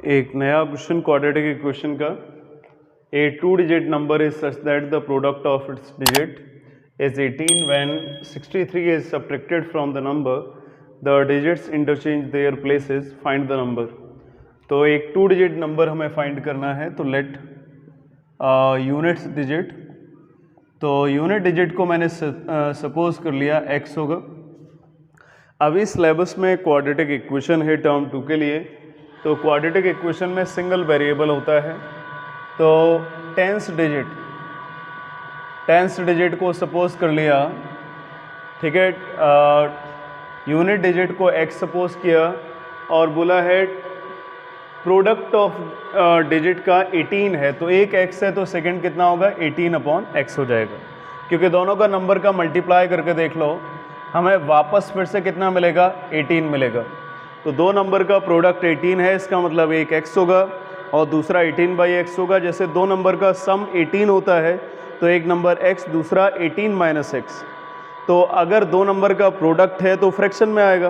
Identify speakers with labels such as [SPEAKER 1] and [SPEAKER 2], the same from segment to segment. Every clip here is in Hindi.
[SPEAKER 1] एक नया क्वेश्चन क्वाड्रेटिक इक्वेशन का। ए 2 digit number is such that the product of its digit is 18 when 63 is subtracted from the number, the digits interchange their places, find the number। तो एक 2 डिजिट नंबर हमें फाइंड करना है, तो लेट यूनिट्स डिजिट, तो यूनिट डिजिट को मैंने सपोज कर लिया x होगा। अभी सिलेबस में क्वाड्रेटिक इक्वेशन है टर्म 2 के लिए, तो क्वाड्रेटिक इक्वेशन में सिंगल वेरिएबल होता है, तो टेंस डिजिट को सपोज कर लिया, ठीक है। यूनिट डिजिट को x सपोज किया और बोला है प्रोडक्ट ऑफ डिजिट का 18 है, तो एक x है तो सेकंड कितना होगा 18/x हो जाएगा, क्योंकि दोनों का नंबर का मल्टीप्लाई करके देख लो, हमें वापस फिर से कितना मिलेगा 18 मिलेगा। तो दो नंबर का प्रोडक्ट 18 है, इसका मतलब एक x होगा और दूसरा 18/x होगा। जैसे दो नंबर का सम 18 होता है तो एक नंबर x, दूसरा 18 - x। तो अगर दो नंबर का प्रोडक्ट है तो फ्रैक्शन में आएगा,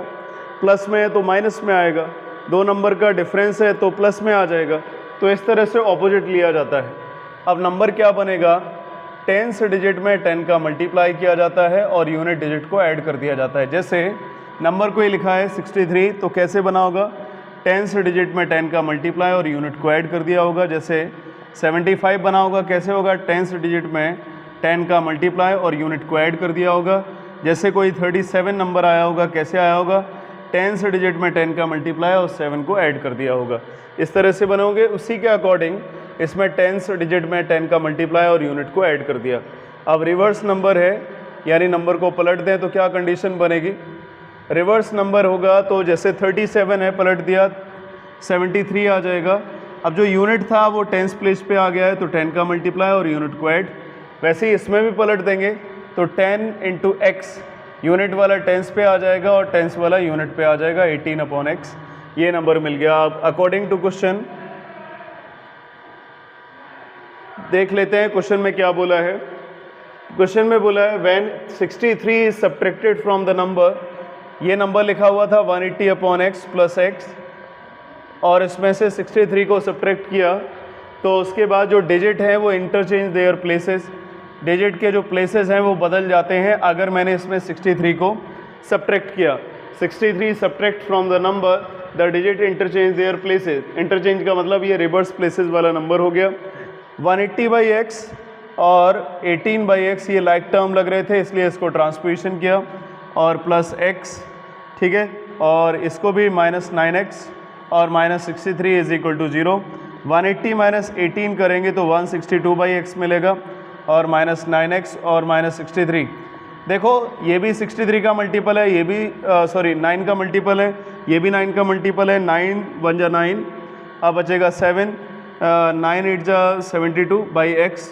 [SPEAKER 1] प्लस में है तो माइनस में आएगा, दो नंबर का डिफरेंस है तो प्लस में आ जाएगा। तो इस तरह से ऑपोजिट लिया जाता है। अब नंबर क्या बनेगा, टेंस डिजिट में 10 का मल्टीप्लाई किया जाता है और यूनिट डिजिट को ऐड कर दिया जाता है। जैसे नंबर को ही लिखा है 63, तो कैसे बना होगा, टेंस डिजिट में 10 का मल्टीप्लाई और यूनिट को ऐड कर दिया होगा। जैसे 75 बना होगा, कैसे होगा, टेंस डिजिट में 10 का मल्टीप्लाई और यूनिट को ऐड कर दिया होगा। जैसे कोई 37 नंबर आया होगा, कैसे आया होगा, टेंस डिजिट में 10 का मल्टीप्लाई और 7 को ऐड कर दिया होगा। इस तरह से बनोगे। उसी के अकॉर्डिंग इसमें टेंस डिजिट में 10 का मल्टीप्लाई और यूनिट को ऐड कर दिया। अब रिवर्स नंबर है, यानी नंबर को पलट दें तो क्या कंडीशन बनेगी, रिवर्स नंबर होगा तो जैसे 37 है, पलट दिया 73 आ जाएगा। अब जो यूनिट था वो टेंस प्लेस पे आ गया है, तो 10 का मल्टीप्लाई और यूनिट को ऐड। वैसे ही इसमें भी पलट देंगे तो 10 × x, यूनिट वाला टेंस पे आ जाएगा और टेंस वाला यूनिट पे आ जाएगा, 18/x। ये नंबर मिल गया। अब अकॉर्डिंग टू क्वेश्चन देख लेते हैं क्वेश्चन में क्या बोला है। क्वेश्चन में बोला है when 63 is subtracted from the number, ये नंबर लिखा हुआ था 180/x + x, और इसमें से 63 को सब्ट्रैक्ट किया, तो उसके बाद जो डिजिट हैं वो इंटरचेंज देयर प्लेसेस, डिजिट के जो प्लेसेस हैं वो बदल जाते हैं अगर मैंने इसमें 63 को सब्ट्रैक्ट किया। 63 subtract from the number, the digit interchange their places. Interchange का मतलब ये रिवर्स प्लेसेस वाला नंबर हो गया। 180/x और 18/x ये लाइक टर्म लग रहे थे, इसलिए इसको ट्रांसपोजिशन किया और प्लस x, ठीक है, और इसको भी -9x और -63 = 0। 180 - 18 करेंगे तो 162/x मिलेगा और -9x और -63। देखो ये भी 63 का मल्टीपल है, ये भी 9 का मल्टीपल है, ये भी 9 का मल्टीपल है। 9 × 1 = 9, अब बचेगा 7, 9 × 8 = 72/x,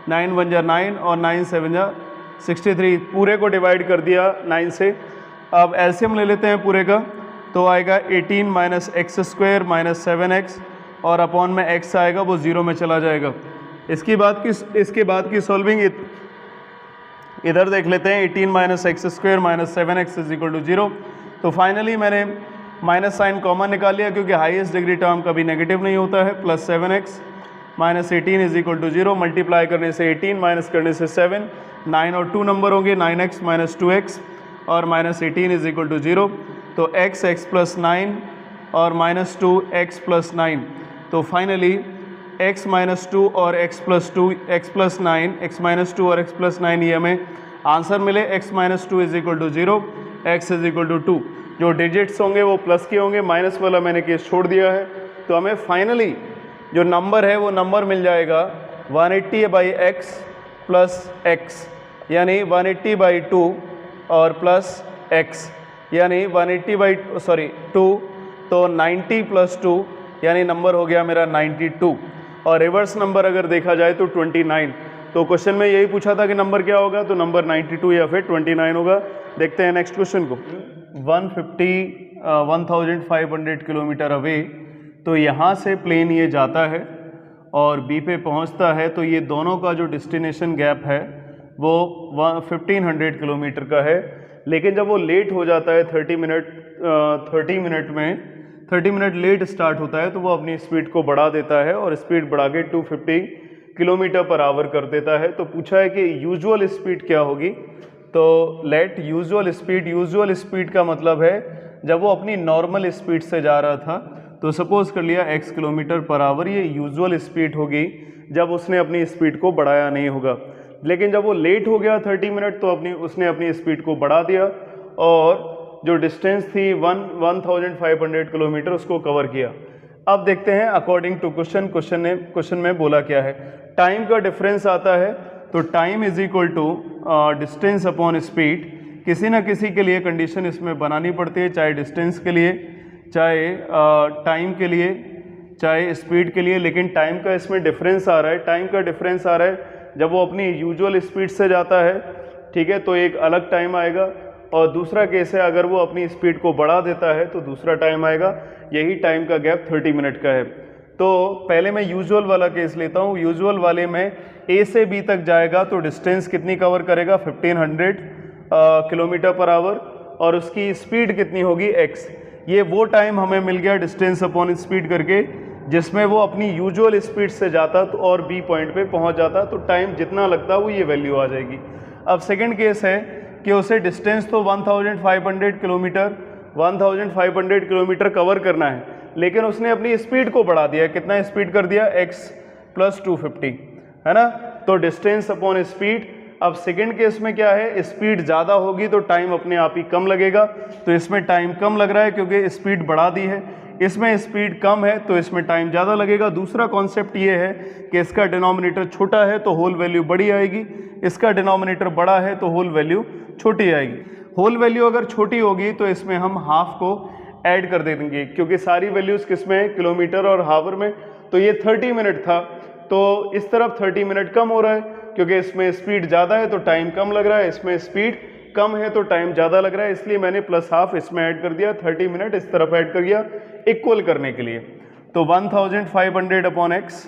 [SPEAKER 1] 9 × 1 = 9 और 9 × 7 = 63। पूरे को डिवाइड कर दिया 9 से। अब एलसीएम ले लेते हैं पूरे का, तो आएगा 18 - x² - 7x और अपॉन में x आएगा, वो 0 में चला जाएगा। इसके बाद की सॉल्विंग इधर देख लेते हैं। 18 - x² - 7x = 0। तो फाइनली मैंने माइनस साइन कॉमन निकाल लिया, क्योंकि हाईएस्ट डिग्री टर्म कभी नेगेटिव नहीं होता है। Plus 7x - 18 = 0। मल्टीप्लाई करने से 18 माइनस करने से 7, 9 और 2 नंबर होंगे, 9x - 2x और -18 = 0। तो x + 9 और -2x + 9, तो फाइनली x - 2 और x + 2, x + 9, x - 2 और x + 9 ये हमें आंसर मिले। x - 2 = 0, x = 2। जो डिजिट्स होंगे वो प्लस के होंगे, माइनस वाला मैंने केस छोड़ दिया है। तो हमें फाइनली जो नंबर है वो नंबर मिल जाएगा 180/x + x, यानी 180/2 और प्लस x, यानी 2, तो 90 + 2, यानी नंबर हो गया मेरा 92। और रिवर्स नंबर अगर देखा जाए तो 29। तो क्वेश्चन में यही पूछा था कि नंबर क्या होगा, तो नंबर 92 या फिर 29 होगा। देखते हैं नेक्स्ट क्वेश्चन को। 1500 किलोमीटर अवे, तो यहाँ से प्लेन ये जाता है और बी पे पहुँचता है, तो ये दोनों का जो डेस्टिनेशन गैप है वो 1500 किलोमीटर का है। लेकिन जब वो लेट हो जाता है 30 मिनट में, 30 मिनट लेट स्टार्ट होता है तो वो अपनी स्पीड को बढ़ा देता है और स्पीड बढ़ा के 250 किलोमीटर पर आवर कर देता है। तो पूछा है कि यूजुअल स्पीड क्या होगी, तो लेट यूजुअल स्पीड का मतलब है जब वो अपनी नॉर्मल स्पीड से जा रहा था, तो सपोज कर लिया x किलोमीटर पर आवर, ये यूजुअल स्पीड होगी जब उसने अपनी स्पीड को बढ़ाया नहीं होगा। लेकिन जब वो लेट हो गया 30 मिनट तो उसने अपनी स्पीड को बढ़ा दिया और जो डिस्टेंस थी 1500 किलोमीटर उसको कवर किया। अब देखते हैं अकॉर्डिंग टू क्वेश्चन में बोला क्या है। टाइम का डिफरेंस आता है तो time is equal to distance upon speed. किसी ना किसी के लिए कंडीशन इसमें बनानी पड़ती है, चाहे डिस्टेंस के लिए, चाहे टाइम के लिए, चाहे स्पीड के लिए। लेकिन टाइम का इसमें डिफरेंस आ रहा है। टाइम का डिफरेंस आ रहा है जब वो अपनी यूजुअल स्पीड से जाता है, ठीक है, तो एक अलग टाइम आएगा। और दूसरा केस है अगर वो अपनी स्पीड को बढ़ा देता है तो दूसरा टाइम आएगा। यही टाइम का गैप 30 मिनट का है। तो पहले मैं यूजुअल वाला केस लेता हूँ। यूजुअल वाले में ए से बी तक जाएगा तो डिस्टेंस कितनी कवर करेगा, 1500 किलोमीटर पर आवर, और उसकी स्पीड कितनी होगी, x। ये वो टाइम हमें मिल गया डिस्टेंस अपॉन स्पीड करके जिसमें वो अपनी यूजुअल स्पीड से जाता तो और बी पॉइंट पे पहुंच जाता, तो टाइम जितना लगता वो ये वैल्यू आ जाएगी। अब सेकंड केस है कि उसे डिस्टेंस तो 1500 किलोमीटर कवर करना है, लेकिन उसने अपनी स्पीड को बढ़ा दिया। कितना स्पीड कर दिया, x + 250, है ना। तो डिस्टेंस अपॉन स्पीड। अब सेकंड केस में क्या है, स्पीड ज़्यादा होगी तो टाइम अपने आप ही कम लगेगा। तो इसमें टाइम कम लग रहा है क्योंकि स्पीड बढ़ा दी है। इसमें स्पीड कम है तो इसमें टाइम ज़्यादा लगेगा। दूसरा कॉन्सेप्ट ये है कि इसका डिनोमिनेटर छोटा है तो होल वैल्यू बड़ी आएगी, इसका डिनोमिनेटर बड़ा है तो होल वैल्यू छोटी आएगी। होल वैल्यू अगर छोटी होगी तो इसमें हम हाफ को ऐड कर देंगे क्योंकि सारी वैल्यूज़ किस में है, किलोमीटर और हावर में। तो ये 30 मिनट था तो इस तरफ 30 मिनट कम हो रहा है क्योंकि इसमें स्पीड ज़्यादा है तो टाइम कम लग रहा है, इसमें स्पीड कम है तो टाइम ज़्यादा लग रहा है, इसलिए मैंने +½ इसमें ऐड कर दिया, 30 मिनट इस तरफ ऐड कर दिया इक्वल करने के लिए। तो 1500 upon x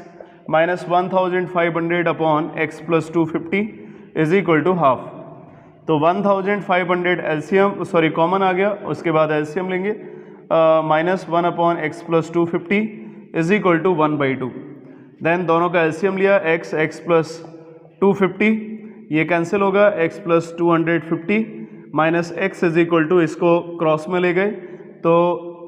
[SPEAKER 1] minus 1500 upon x + 250 is equal to half. तो 1500 एलसीएम कॉमन आ गया, उसके बाद एलसीएम लेंगे, -1 upon x + 250 is equal to 1/2। Then दोनों का एलसीएम लिया, x + 250 ये कैंसिल होगा, x + 250 minus x is equal to, इसको क्रॉस में ले गए तो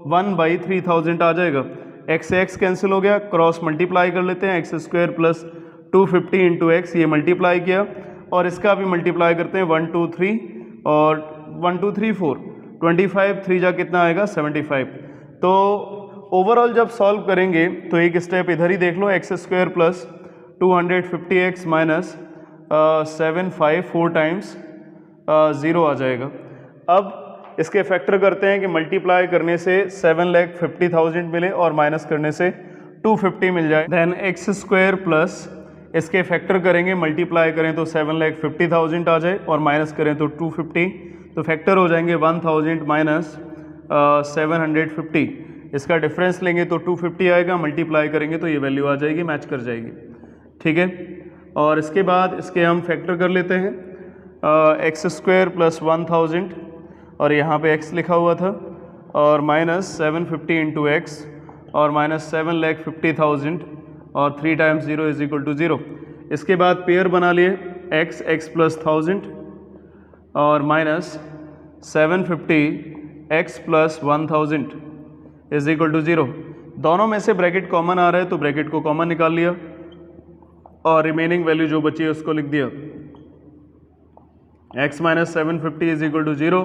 [SPEAKER 1] 1/3000 आ जाएगा। x से x कैंसिल हो गया, क्रॉस मल्टीप्लाई कर लेते हैं, x² + 250 इंटू x, ये मल्टीप्लाई किया और इसका भी मल्टीप्लाई करते हैं, 1 2 3 और 1 2 3 4 25, 3 जा कितना आएगा, 75। तो ओवरऑल जब सॉल्व करेंगे तो एक स्टेप इधर ही देख लो, x² + 250x माइनस 75 4 टाइम्स 0 आ जाएगा। अब इसके फैक्टर करते हैं कि मल्टीप्लाई करने से 7,50,000 मिले और माइनस करने से 250 मिल जाए। देन x² प्लस इसके फैक्टर करेंगे, मल्टीप्लाई करें तो 7,50,000 आ जाए और माइनस करें तो 250, तो फैक्टर हो जाएंगे 1000 माइनस 750। इसका डिफरेंस लेंगे तो 250 आएगा, मल्टीप्लाई करेंगे तो ये वैल्यू आ जाएगी, मैच कर जाएगी, ठीक है। और इसके बाद इसके हम फैक्टर कर लेते हैं, x² + 1000 और यहाँ पे x लिखा हुआ था और माइनस 750 इंटू x और माइनस 7,50,000 और 3 टाइम्स 0 इज इक्वल टू 0। इसके बाद पेयर बना लिए, x + 1000 और minus 750 x + 1000 is equal to 0। दोनों में से ब्रैकेट कॉमन आ रहा है तो ब्रैकेट को कॉमन निकाल लिया और रिमेनिंग वैल्यू जो बची है उसको लिख दिया, x - 750 इज इक्वल टू 0,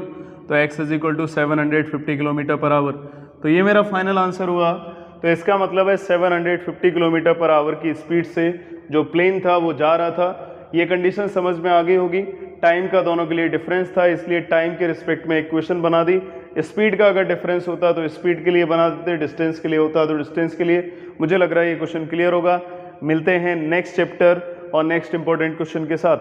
[SPEAKER 1] तो x is equal to 750 kilometre per hour. तो ये मेरा फाइनल आंसर हुआ। तो इसका मतलब है 750 किलोमीटर पर आवर की स्पीड से जो प्लेन था वो जा रहा था। ये कंडीशन समझ में आ गई होगी। टाइम का दोनों के लिए डिफरेंस था, इसलिए टाइम के रिस्पेक्ट में इक्वेशन बना दी। स्पीड का अगर डिफरेंस होता तो स्पीड के लिए बना देते, डिस्टेंस के लिए होता तो डिस्टेंस के लिए। मुझे लग रहा है ये क्वेश्चन क्लियर होगा। मिलते हैं नेक्स्ट चैप्टर और नेक्स्ट इंपॉर्टेंट क्वेश्चन के साथ।